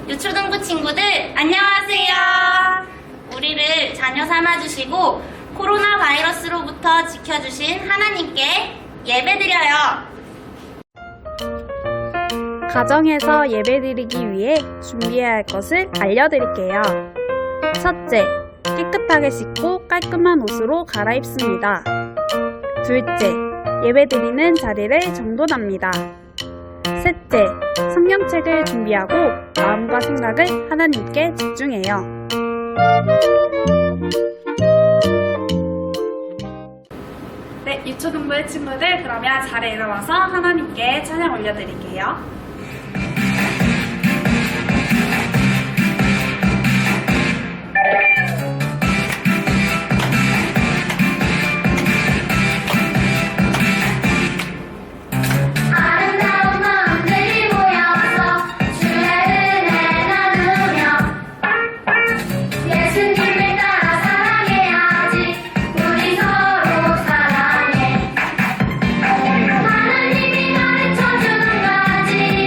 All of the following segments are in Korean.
유초등부 친구들 안녕하세요. 우리를 자녀 삼아주시고 코로나 바이러스로부터 지켜주신 하나님께 예배드려요. 가정에서 예배드리기 위해 준비해야 할 것을 알려드릴게요. 첫째, 깨끗하게 씻고 깔끔한 옷으로 갈아입습니다. 둘째, 예배드리는 자리를 정돈합니다. 셋째, 성경책을 준비하고 마음과 생각을 하나님께 집중해요. 네, 유초등부의 친구들, 그러면 자리에 일어나서 하나님께 찬양 올려드릴게요. 아름다운 마음들이 모여서 주의 은혜 나누며 예수님을 따라 사랑해야지. 우리 서로 사랑해. 하나님이 가르쳐주는 가지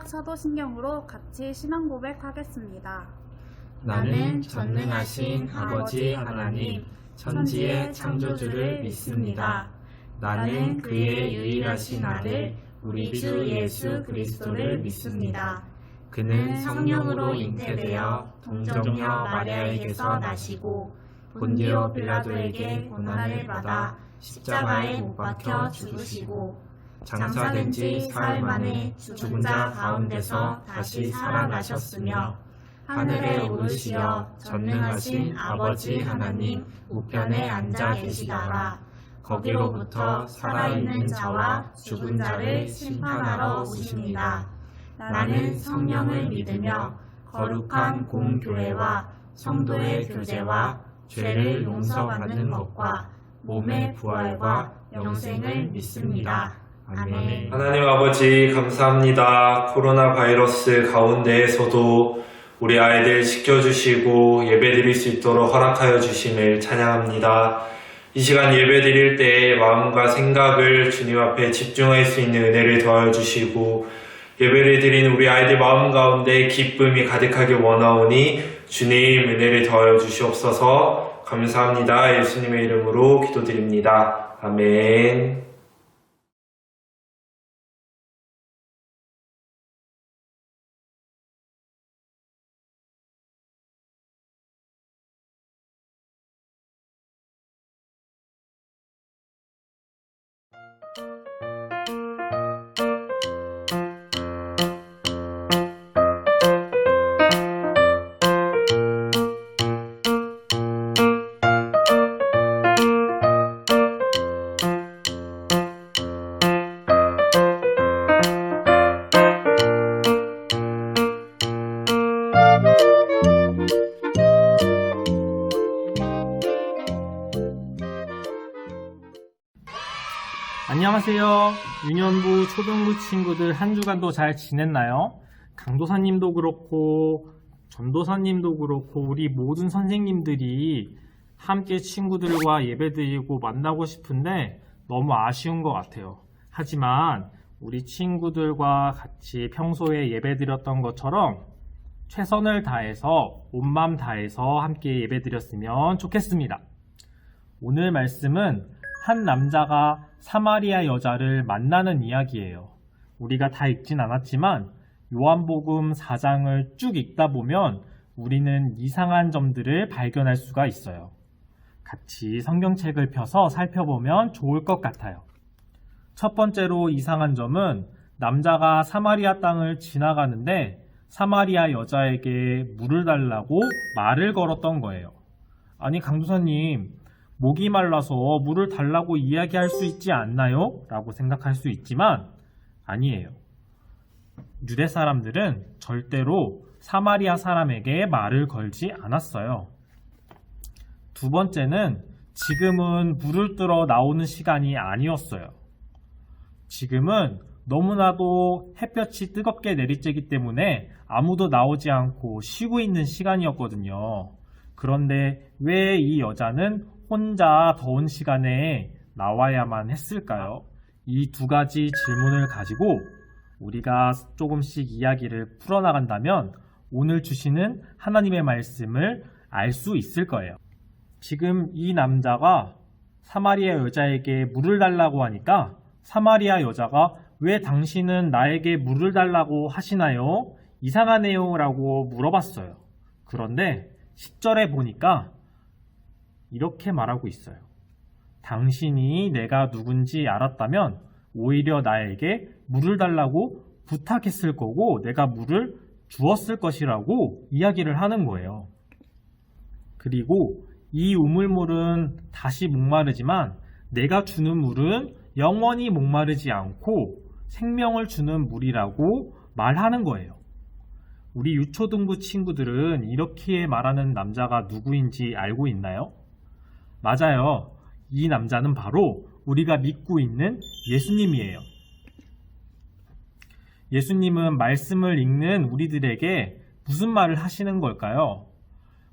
신약 사도신경으로 같이 신앙 고백하겠습니다. 나는 전능하신 아버지 하나님, 천지의 창조주를 믿습니다. 나는 그의 유일하신 아들, 우리 주 예수 그리스도를 믿습니다. 그는 성령으로 잉태되어 동정녀 마리아에게서 나시고 본디오 빌라도에게 고난을 받아 십자가에 못 박혀 죽으시고 장사된 지 사흘 만에 죽은 자 가운데서 다시 살아나셨으며 하늘에 오르시어 전능하신 아버지 하나님 우편에 앉아 계시다가 거기로부터 살아있는 자와 죽은 자를 심판하러 오십니다. 나는 성령을 믿으며 거룩한 공교회와 성도의 교제와 죄를 용서받는 것과 몸의 부활과 영생을 믿습니다. 아멘. 하나님 아버지 감사합니다. 코로나 바이러스 가운데에서도 우리 아이들 지켜주시고 예배드릴 수 있도록 허락하여 주심을 찬양합니다. 이 시간 예배드릴 때 마음과 생각을 주님 앞에 집중할 수 있는 은혜를 더하여 주시고 예배를 드리는 우리 아이들 마음 가운데 기쁨이 가득하게 원하오니 주님 은혜를 더하여 주시옵소서. 감사합니다. 예수님의 이름으로 기도드립니다. 아멘. 안녕하세요. 유년부 초등부 친구들 한 주간도 잘 지냈나요? 강도사님도 그렇고 전도사님도 그렇고 우리 모든 선생님들이 함께 친구들과 예배드리고 만나고 싶은데 너무 아쉬운 것 같아요. 하지만 우리 친구들과 같이 평소에 예배드렸던 것처럼 최선을 다해서 온 마음 다해서 함께 예배드렸으면 좋겠습니다. 오늘 말씀은 한 남자가 사마리아 여자를 만나는 이야기예요. 우리가 다 읽진 않았지만 요한복음 4장을 쭉 읽다 보면 우리는 이상한 점들을 발견할 수가 있어요. 같이 성경책을 펴서 살펴보면 좋을 것 같아요. 첫 번째로 이상한 점은 남자가 사마리아 땅을 지나가는데 사마리아 여자에게 물을 달라고 말을 걸었던 거예요. 아니 강도사님, 목이 말라서 물을 달라고 이야기할 수 있지 않나요? 라고 생각할 수 있지만 아니에요. 유대 사람들은 절대로 사마리아 사람에게 말을 걸지 않았어요. 두 번째는 지금은 물을 뜨러 나오는 시간이 아니었어요. 지금은 너무나도 햇볕이 뜨겁게 내리쬐기 때문에 아무도 나오지 않고 쉬고 있는 시간이었거든요. 그런데 왜 이 여자는 혼자 더운 시간에 나와야만 했을까요? 이 두 가지 질문을 가지고 우리가 조금씩 이야기를 풀어나간다면 오늘 주시는 하나님의 말씀을 알 수 있을 거예요. 지금 이 남자가 사마리아 여자에게 물을 달라고 하니까 사마리아 여자가 왜 당신은 나에게 물을 달라고 하시나요? 이상하네요 라고 물어봤어요. 그런데 10절에 보니까 이렇게 말하고 있어요. 당신이 내가 누군지 알았다면 오히려 나에게 물을 달라고 부탁했을 거고 내가 물을 주었을 것이라고 이야기를 하는 거예요. 그리고 이 우물물은 다시 목마르지만 내가 주는 물은 영원히 목마르지 않고 생명을 주는 물이라고 말하는 거예요. 우리 유초등부 친구들은 이렇게 말하는 남자가 누구인지 알고 있나요? 맞아요. 이 남자는 바로 우리가 믿고 있는 예수님이에요. 예수님은 말씀을 읽는 우리들에게 무슨 말을 하시는 걸까요?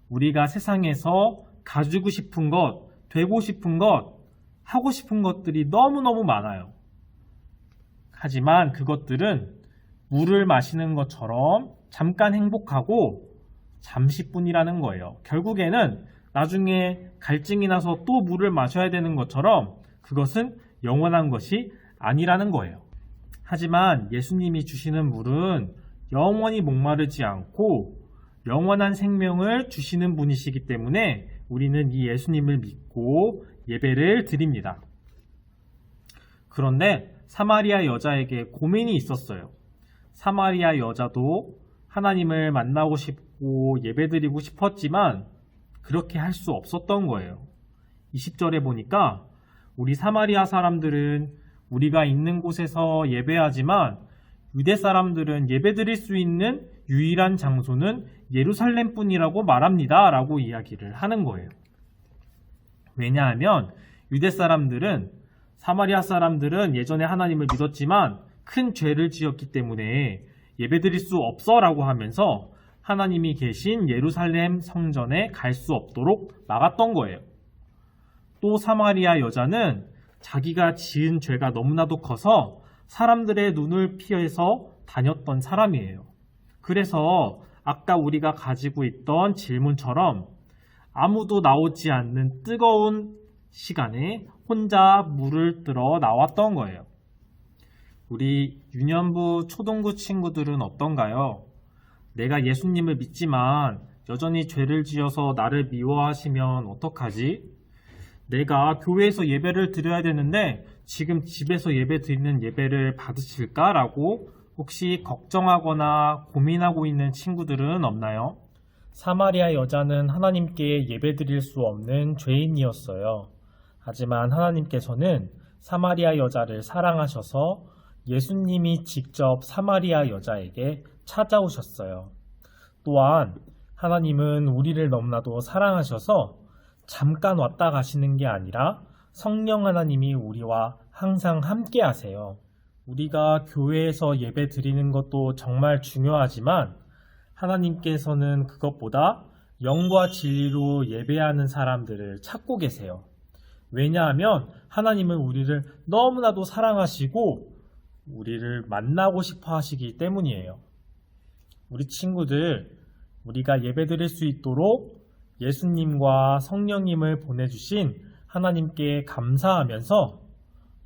우리가 세상에서 가지고 싶은 것, 되고 싶은 것, 하고 싶은 것들이 너무너무 많아요. 하지만 그것들은 물을 마시는 것처럼 잠깐 행복하고 잠시뿐이라는 거예요. 결국에는 나중에 갈증이 나서 또 물을 마셔야 되는 것처럼 그것은 영원한 것이 아니라는 거예요. 하지만 예수님이 주시는 물은 영원히 목마르지 않고 영원한 생명을 주시는 분이시기 때문에 우리는 이 예수님을 믿고 예배를 드립니다. 그런데 사마리아 여자에게 고민이 있었어요. 사마리아 여자도 하나님을 만나고 싶고 예배드리고 싶었지만 그렇게 할 수 없었던 거예요. 20절에 보니까 우리 사마리아 사람들은 우리가 있는 곳에서 예배하지만 유대 사람들은 예배드릴 수 있는 유일한 장소는 예루살렘뿐이라고 말합니다. 라고 이야기를 하는 거예요. 왜냐하면 유대 사람들은 사마리아 사람들은 예전에 하나님을 믿었지만 큰 죄를 지었기 때문에 예배드릴 수 없어 라고 하면서 하나님이 계신 예루살렘 성전에 갈 수 없도록 막았던 거예요. 또 사마리아 여자는 자기가 지은 죄가 너무나도 커서 사람들의 눈을 피해서 다녔던 사람이에요. 그래서 아까 우리가 가지고 있던 질문처럼 아무도 나오지 않는 뜨거운 시간에 혼자 물을 들어 나왔던 거예요. 우리 유년부 초등부 친구들은 어떤가요? 내가 예수님을 믿지만 여전히 죄를 지어서 나를 미워하시면 어떡하지? 내가 교회에서 예배를 드려야 되는데 지금 집에서 예배 드리는 예배를 받으실까라고 혹시 걱정하거나 고민하고 있는 친구들은 없나요? 사마리아 여자는 하나님께 예배 드릴 수 없는 죄인이었어요. 하지만 하나님께서는 사마리아 여자를 사랑하셔서 예수님이 직접 사마리아 여자에게 찾아오셨어요. 또한 하나님은 우리를 너무나도 사랑하셔서 잠깐 왔다 가시는 게 아니라 성령 하나님이 우리와 항상 함께 하세요. 우리가 교회에서 예배 드리는 것도 정말 중요하지만 하나님께서는 그것보다 영과 진리로 예배하는 사람들을 찾고 계세요. 왜냐하면 하나님은 우리를 너무나도 사랑하시고 우리를 만나고 싶어 하시기 때문이에요. 우리 친구들, 우리가 예배 드릴 수 있도록 예수님과 성령님을 보내주신 하나님께 감사하면서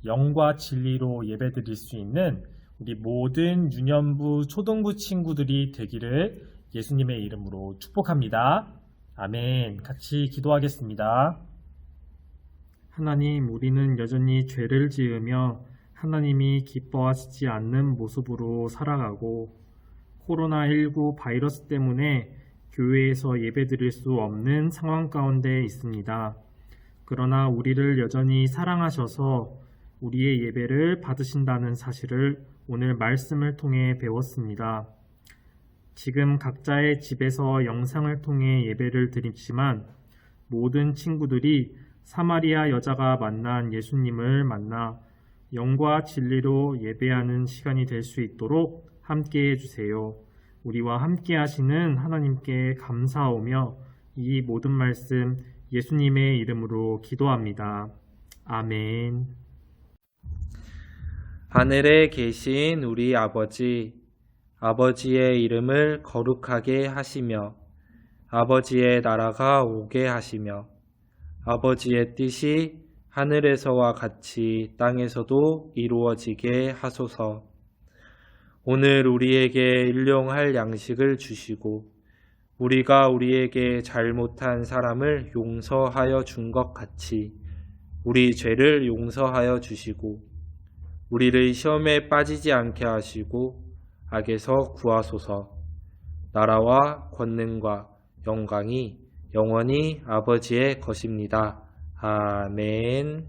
영과 진리로 예배 드릴 수 있는 우리 모든 유년부 초등부 친구들이 되기를 예수님의 이름으로 축복합니다. 아멘. 같이 기도하겠습니다. 하나님, 우리는 여전히 죄를 지으며 하나님이 기뻐하시지 않는 모습으로 살아가고 코로나19 바이러스 때문에 교회에서 예배드릴 수 없는 상황 가운데 있습니다. 그러나 우리를 여전히 사랑하셔서 우리의 예배를 받으신다는 사실을 오늘 말씀을 통해 배웠습니다. 지금 각자의 집에서 영상을 통해 예배를 드리지만 모든 친구들이 사마리아 여자가 만난 예수님을 만나 영과 진리로 예배하는 시간이 될 수 있도록 함께 해주세요. 우리와 함께 하시는 하나님께 감사하오며 이 모든 말씀 예수님의 이름으로 기도합니다. 아멘. 하늘에 계신 우리 아버지, 아버지의 이름을 거룩하게 하시며 아버지의 나라가 오게 하시며 아버지의 뜻이 하늘에서와 같이 땅에서도 이루어지게 하소서. 오늘 우리에게 일용할 양식을 주시고 우리가 우리에게 잘못한 사람을 용서하여 준 것 같이 우리 죄를 용서하여 주시고 우리를 시험에 빠지지 않게 하시고 악에서 구하소서. 나라와 권능과 영광이 영원히 아버지의 것입니다. 아멘.